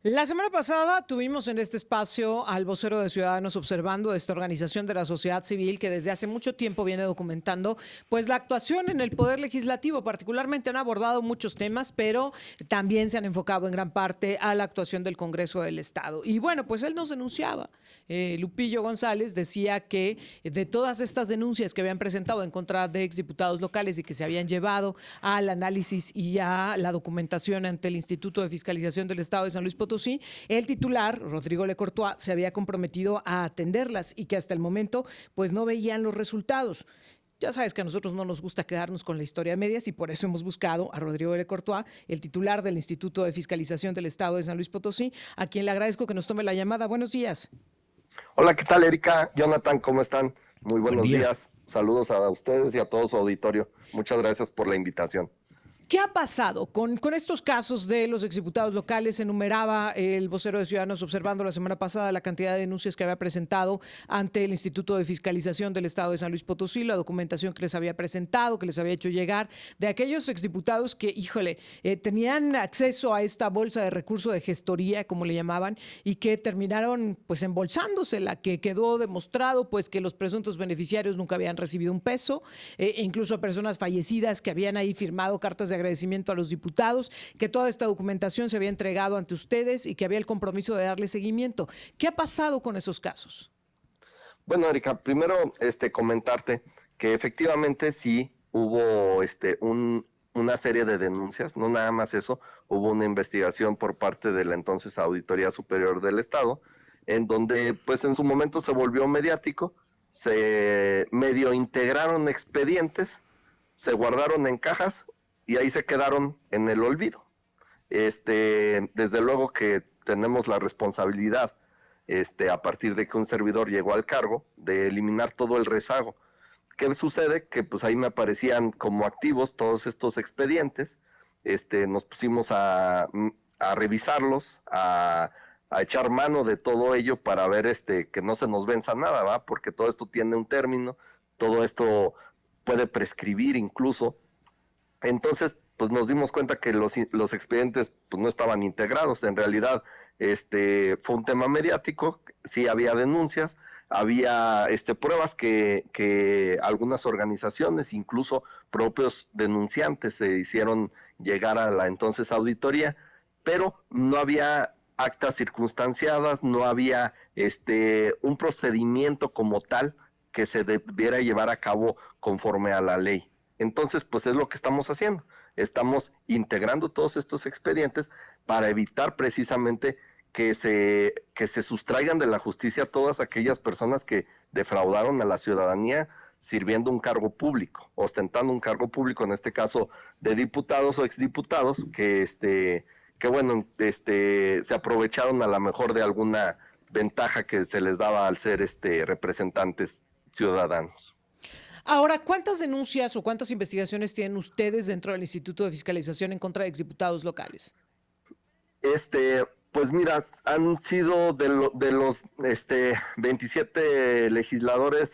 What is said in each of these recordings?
La semana pasada tuvimos en este espacio al vocero de Ciudadanos Observando, esta organización de la sociedad civil que desde hace mucho tiempo viene documentando pues la actuación en el Poder Legislativo. Particularmente han abordado muchos temas, pero también se han enfocado en gran parte a la actuación del Congreso del Estado. Y bueno, pues él nos denunciaba. Lupillo González decía que de todas estas denuncias que habían presentado en contra de exdiputados locales y que se habían llevado al análisis y a la documentación ante el Instituto de Fiscalización del Estado de San Luis Potosí, el titular, Rodrigo Lecortois, se había comprometido a atenderlas y que hasta el momento pues no veían los resultados. Ya sabes que a nosotros no nos gusta quedarnos con la historia a medias y por eso hemos buscado a Rodrigo Lecortois, el titular del Instituto de Fiscalización del Estado de San Luis Potosí, a quien le agradezco que nos tome la llamada. Buenos días. Hola, ¿qué tal, Erika? Jonathan, ¿cómo están? Muy Buen buenos día. días. Saludos a ustedes y a todo su auditorio. Muchas gracias por la invitación. ¿Qué ha pasado con estos casos de los exdiputados locales? Enumeraba el vocero de Ciudadanos Observando la semana pasada la cantidad de denuncias que había presentado ante el Instituto de Fiscalización del Estado de San Luis Potosí, la documentación que les había presentado, que les había hecho llegar, de aquellos exdiputados que, híjole, tenían acceso a esta bolsa de recurso de gestoría, como le llamaban, y que terminaron pues embolsándosela, que quedó demostrado pues que los presuntos beneficiarios nunca habían recibido un peso, e incluso personas fallecidas que habían ahí firmado cartas de agradecimiento a los diputados, que toda esta documentación se había entregado ante ustedes y que había el compromiso de darle seguimiento. ¿Qué ha pasado con esos casos? Bueno, Erika, primero comentarte que efectivamente sí hubo una serie de denuncias, no nada más eso, hubo una investigación por parte de la entonces Auditoría Superior del Estado, en donde pues en su momento se volvió mediático, se medio integraron expedientes, se guardaron en cajas y ahí se quedaron en el olvido. Desde luego que tenemos la responsabilidad, a partir de que un servidor llegó al cargo, de eliminar todo el rezago. ¿Qué sucede? Que pues ahí me aparecían como activos todos estos expedientes, nos pusimos a revisarlos, a echar mano de todo ello para ver que no se nos venza nada, ¿va? Porque todo esto tiene un término, todo esto puede prescribir incluso. Entonces, pues nos dimos cuenta que los expedientes pues, no estaban integrados. En realidad, fue un tema mediático, sí había denuncias, había pruebas que algunas organizaciones, incluso propios denunciantes, se hicieron llegar a la entonces auditoría, pero no había actas circunstanciadas, no había un procedimiento como tal que se debiera llevar a cabo conforme a la ley. Entonces, pues es lo que estamos haciendo. Estamos integrando todos estos expedientes para evitar precisamente que se sustraigan de la justicia todas aquellas personas que defraudaron a la ciudadanía sirviendo un cargo público, ostentando un cargo público, en este caso de diputados o exdiputados, que bueno, se aprovecharon a lo mejor de alguna ventaja que se les daba al ser representantes ciudadanos. Ahora, ¿cuántas denuncias o cuántas investigaciones tienen ustedes dentro del Instituto de Fiscalización en contra de exdiputados locales? Pues mira, han sido de los 27 legisladores,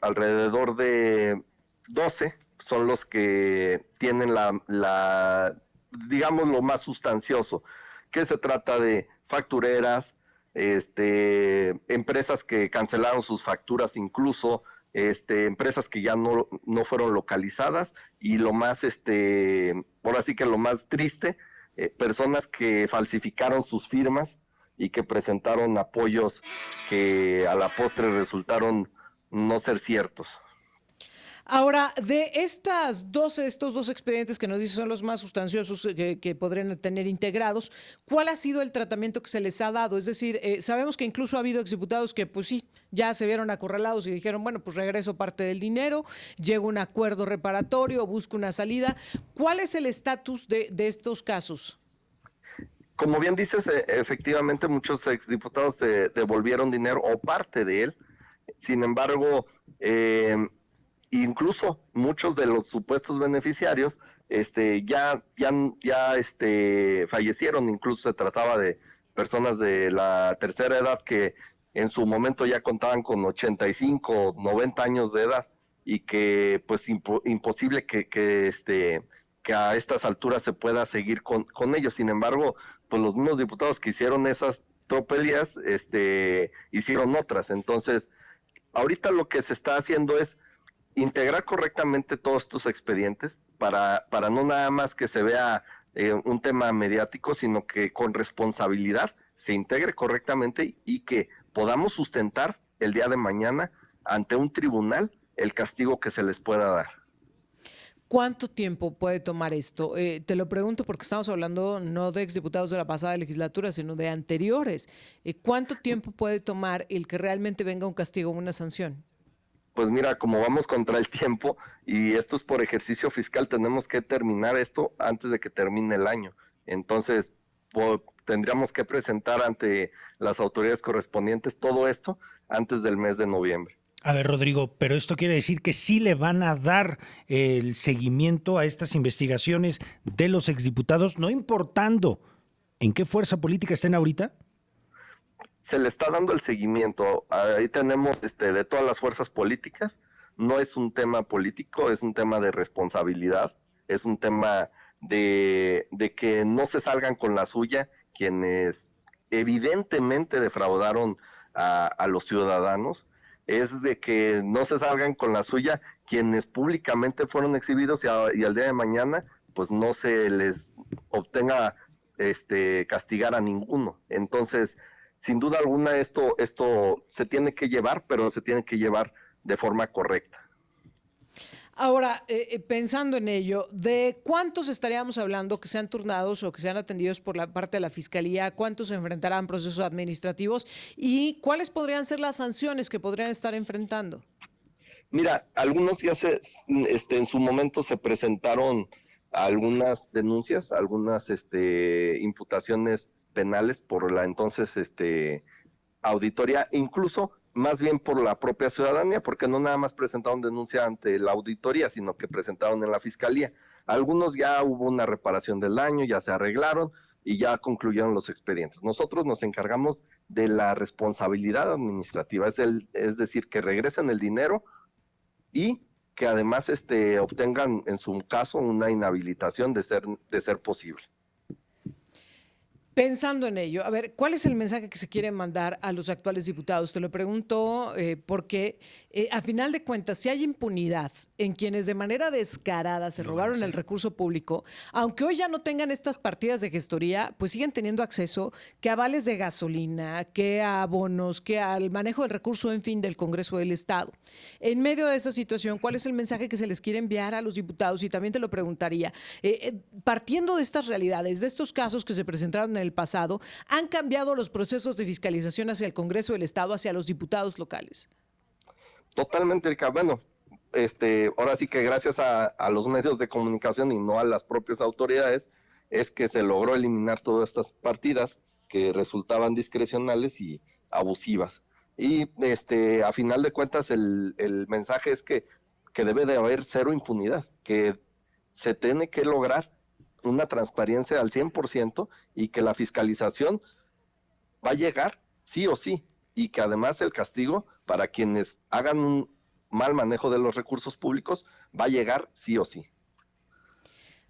alrededor de 12 son los que tienen digamos, lo más sustancioso, que se trata de factureras, empresas que cancelaron sus facturas incluso, empresas que ya no fueron localizadas y lo más, ahora sí que lo más triste, personas que falsificaron sus firmas y que presentaron apoyos que a la postre resultaron no ser ciertos. Ahora, de estos dos expedientes que nos dicen son los más sustanciosos que podrían tener integrados, ¿cuál ha sido el tratamiento que se les ha dado? Es decir, sabemos que incluso ha habido exdiputados que, pues sí, ya se vieron acorralados y dijeron, bueno, pues regreso parte del dinero, llego a un acuerdo reparatorio, busco una salida. ¿Cuál es el estatus de estos casos? Como bien dices, efectivamente muchos exdiputados devolvieron dinero o parte de él. Sin embargo, incluso muchos de los supuestos beneficiarios ya fallecieron. Incluso se trataba de personas de la tercera edad que en su momento ya contaban con 85 o 90 años de edad y que pues imposible que a estas alturas se pueda seguir con ellos. Sin embargo, pues los mismos diputados que hicieron esas tropelías, hicieron otras. Entonces, ahorita lo que se está haciendo es integrar correctamente todos estos expedientes para no nada más que se vea un tema mediático, sino que con responsabilidad se integre correctamente y que podamos sustentar el día de mañana ante un tribunal el castigo que se les pueda dar. ¿Cuánto tiempo puede tomar esto? Te lo pregunto porque estamos hablando no de exdiputados de la pasada legislatura, sino de anteriores. ¿Cuánto tiempo puede tomar el que realmente venga un castigo o una sanción? Pues mira, como vamos contra el tiempo y esto es por ejercicio fiscal, tenemos que terminar esto antes de que termine el año. Entonces, tendríamos que presentar ante las autoridades correspondientes todo esto antes del mes de noviembre. A ver, Rodrigo, pero esto quiere decir que sí le van a dar el seguimiento a estas investigaciones de los exdiputados, no importando en qué fuerza política estén ahorita. Se le está dando el seguimiento. Ahí tenemos de todas las fuerzas políticas. No es un tema político, es un tema de responsabilidad, es un tema de que no se salgan con la suya quienes evidentemente defraudaron a los ciudadanos, es de que no se salgan con la suya quienes públicamente fueron exhibidos y al día de mañana pues no se les obtenga castigar a ninguno. Entonces, sin duda alguna esto se tiene que llevar, pero se tiene que llevar de forma correcta. Ahora, pensando en ello, ¿de cuántos estaríamos hablando que sean turnados o que sean atendidos por la parte de la Fiscalía? ¿Cuántos enfrentarán procesos administrativos? ¿Y cuáles podrían ser las sanciones que podrían estar enfrentando? Mira, algunos ya en su momento se presentaron algunas denuncias, algunas imputaciones penales por la entonces auditoría, incluso más bien por la propia ciudadanía, porque no nada más presentaron denuncia ante la auditoría, sino que presentaron en la fiscalía. Algunos ya hubo una reparación del daño, ya se arreglaron y ya concluyeron los expedientes. Nosotros nos encargamos de la responsabilidad administrativa, es decir, que regresen el dinero y que además obtengan en su caso una inhabilitación de ser posible. Pensando en ello, a ver, ¿cuál es el mensaje que se quiere mandar a los actuales diputados? Te lo pregunto porque a final de cuentas, si hay impunidad en quienes de manera descarada se robaron el recurso público, aunque hoy ya no tengan estas partidas de gestoría, pues siguen teniendo acceso que a vales de gasolina, que a bonos, que al manejo del recurso, en fin, del Congreso del Estado. En medio de esa situación, ¿cuál es el mensaje que se les quiere enviar a los diputados? Y también te lo preguntaría, partiendo de estas realidades, de estos casos que se presentaron en el pasado, ¿han cambiado los procesos de fiscalización hacia el Congreso del Estado, hacia los diputados locales? Totalmente, Erika. Bueno, ahora sí que gracias a los medios de comunicación y no a las propias autoridades, es que se logró eliminar todas estas partidas que resultaban discrecionales y abusivas. Y a final de cuentas el mensaje es que debe de haber cero impunidad, que se tiene que lograr una transparencia al 100% y que la fiscalización va a llegar sí o sí, y que además el castigo para quienes hagan un mal manejo de los recursos públicos va a llegar sí o sí.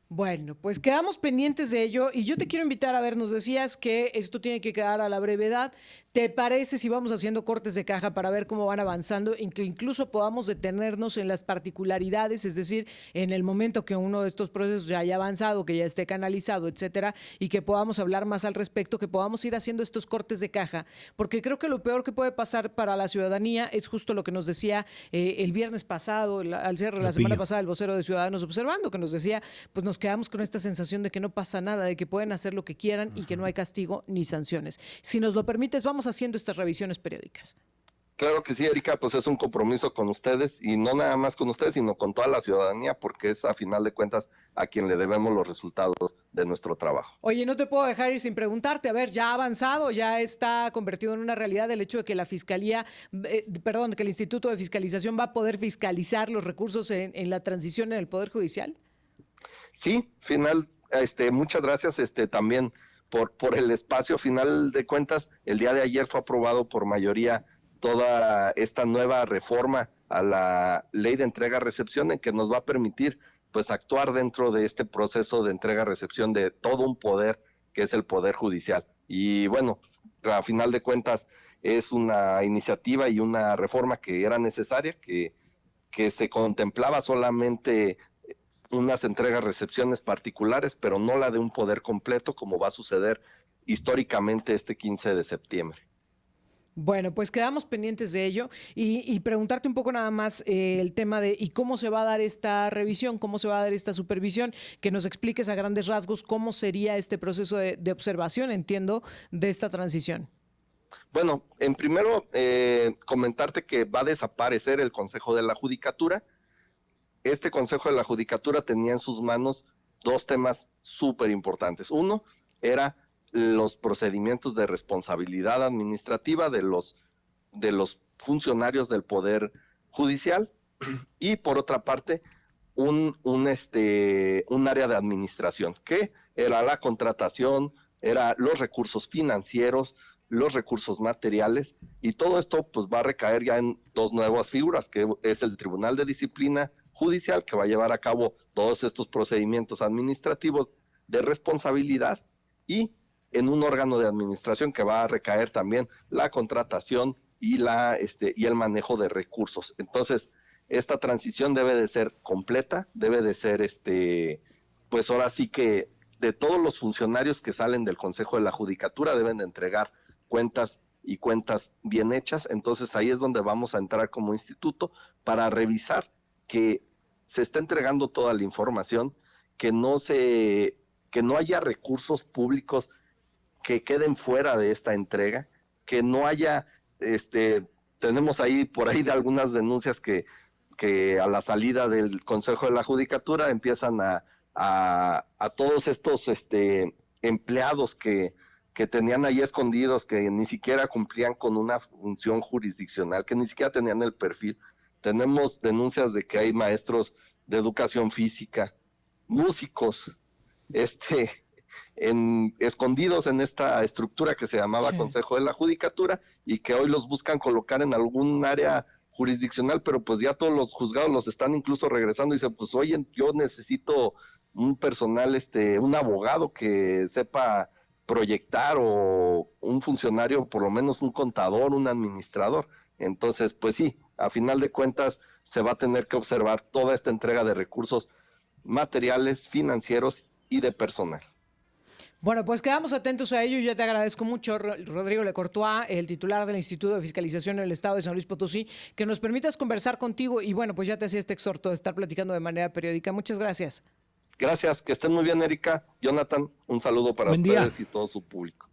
Bueno, pues quedamos pendientes de ello y yo te quiero invitar a ver, nos decías que esto tiene que quedar a la brevedad. ¿Te parece si vamos haciendo cortes de caja para ver cómo van avanzando y que incluso podamos detenernos en las particularidades, es decir, en el momento que uno de estos procesos ya haya avanzado, que ya esté canalizado, etcétera, y que podamos hablar más al respecto, que podamos ir haciendo estos cortes de caja? Porque creo que lo peor que puede pasar para la ciudadanía es justo lo que nos decía el viernes pasado, al cierre de la semana pasada, el vocero de Ciudadanos Observando, que nos decía, pues nos quedamos con esta sensación de que no pasa nada, de que pueden hacer lo que quieran y que no hay castigo ni sanciones. Si nos lo permites, vamos haciendo estas revisiones periódicas. Claro que sí, Erika, pues es un compromiso con ustedes y no nada más con ustedes, sino con toda la ciudadanía, porque es a final de cuentas a quien le debemos los resultados de nuestro trabajo. Oye, no te puedo dejar ir sin preguntarte, a ver, ya ha avanzado, ya está convertido en una realidad el hecho de que la Fiscalía, que el Instituto de Fiscalización va a poder fiscalizar los recursos en la transición en el Poder Judicial. Sí, muchas gracias también por el espacio. Final de cuentas, el día de ayer fue aprobado por mayoría toda esta nueva reforma a la ley de entrega-recepción en que nos va a permitir pues actuar dentro de este proceso de entrega-recepción de todo un poder que es el Poder Judicial. Y bueno, a final de cuentas es una iniciativa y una reforma que era necesaria, que se contemplaba solamente unas entregas, recepciones particulares, pero no la de un poder completo, como va a suceder históricamente este 15 de septiembre. Bueno, pues quedamos pendientes de ello y preguntarte un poco nada más el tema de y cómo se va a dar esta revisión, cómo se va a dar esta supervisión, que nos expliques a grandes rasgos cómo sería este proceso de observación, entiendo, de esta transición. Bueno, en primero comentarte que va a desaparecer el Consejo de la Judicatura. Este Consejo de la Judicatura tenía en sus manos dos temas súper importantes. Uno era los procedimientos de responsabilidad administrativa de los funcionarios del Poder Judicial y por otra parte un área de administración que era la contratación, era los recursos financieros, los recursos materiales, y todo esto pues va a recaer ya en dos nuevas figuras, que es el Tribunal de Disciplina Judicial, que va a llevar a cabo todos estos procedimientos administrativos de responsabilidad, y en un órgano de administración que va a recaer también la contratación y el manejo de recursos. Entonces, esta transición debe de ser completa, debe de ser pues ahora sí que de todos los funcionarios que salen del Consejo de la Judicatura deben de entregar cuentas y cuentas bien hechas. Entonces ahí es donde vamos a entrar como instituto para revisar que se está entregando toda la información, que no haya recursos públicos que queden fuera de esta entrega, que no haya, tenemos ahí por ahí de algunas denuncias que a la salida del Consejo de la Judicatura empiezan a todos estos empleados que tenían ahí escondidos, que ni siquiera cumplían con una función jurisdiccional, que ni siquiera tenían el perfil. Tenemos denuncias de que hay maestros de educación física, músicos, escondidos en esta estructura que se llamaba Sí. Consejo de la Judicatura, y que hoy los buscan colocar en algún área jurisdiccional, pero pues ya todos los juzgados los están incluso regresando y dicen, pues oye, yo necesito un personal, un abogado que sepa proyectar, o un funcionario, por lo menos un contador, un administrador. Entonces, pues sí, a final de cuentas se va a tener que observar toda esta entrega de recursos materiales, financieros y de personal. Bueno, pues quedamos atentos a ello. Yo te agradezco mucho, Rodrigo Lecortois, el titular del Instituto de Fiscalización en el Estado de San Luis Potosí, que nos permitas conversar contigo y bueno, pues ya te hacía este exhorto de estar platicando de manera periódica. Muchas gracias. Gracias, que estén muy bien, Erika. Jonathan, un saludo para Buen día. ustedes y todo su público.